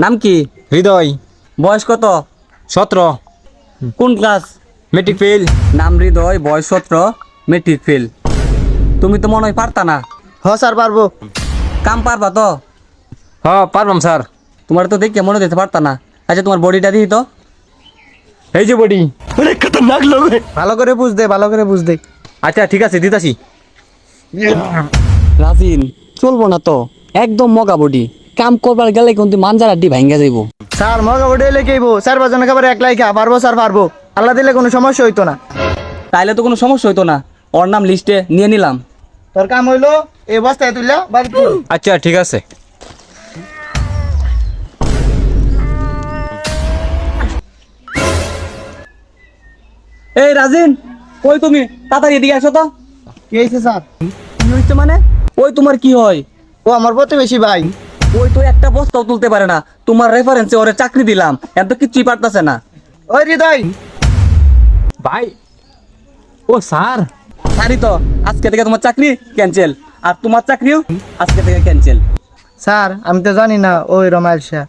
নাম কি? হৃদয়। বয়স কত? 17। কোন ক্লাস? Matric fail. নাম হৃদয়, বয়স 17, মেট্রিক ফেল। তুমি তো মনে হয় পারতা না। স্যার পারবো। কাম পারবা তো? পারবাম স্যার। তোমার তো দেখে মনে দিতে পারতা না। আচ্ছা তোমার বডিটা দিই তো। এই যে বডি। ভালো করে বুঝ দে, ভালো করে বুঝ দে। আচ্ছা ঠিক আছে দিতাছি। রাজিন চলবো না তো, একদম মগা বডি। কাম করবার গেলে কিন্তু মানজার আড্ডি ভাঙ্গা যাইব। স্যার মগা ওটা এলে কেইব, 4-5 জনের খাবার একলাই খা, পারবো স্যার পারবো। আল্লাহ দিলে কোনো সমস্যা হইতো না। তাইলে তো কোনো সমস্যা হইতো না। ওর নাম লিস্টে নিয়ে নিলাম। তোর কাম হইলো এই বস্তায় তুইলা বাড়ি তুই। আচ্ছা ঠিক আছে। এই রাজিন, কই তুমি? তাড়াতাড়ি এদিকে আসো তো। কি হয়েছে স্যার? কি হইছে মানে? ওই তোমার কি হয়? ও আমার প্রতিবেশী ভাই। ওই তো একটা বস্তাও তুলতে পারে না। তোমার রেফারেন্সে ওরে চাকরি দিলাম, এত কিছুই পারতাছে না। ওই হৃদয়, ভাই। ও স্যার। সারি তো, আজকে থেকে তোমার চাকরি ক্যান্সেল, আর তোমার চাকরিও আজকে থেকে ক্যান্সেল। স্যার আমি তো জানি না ওই রমাইল শাহ।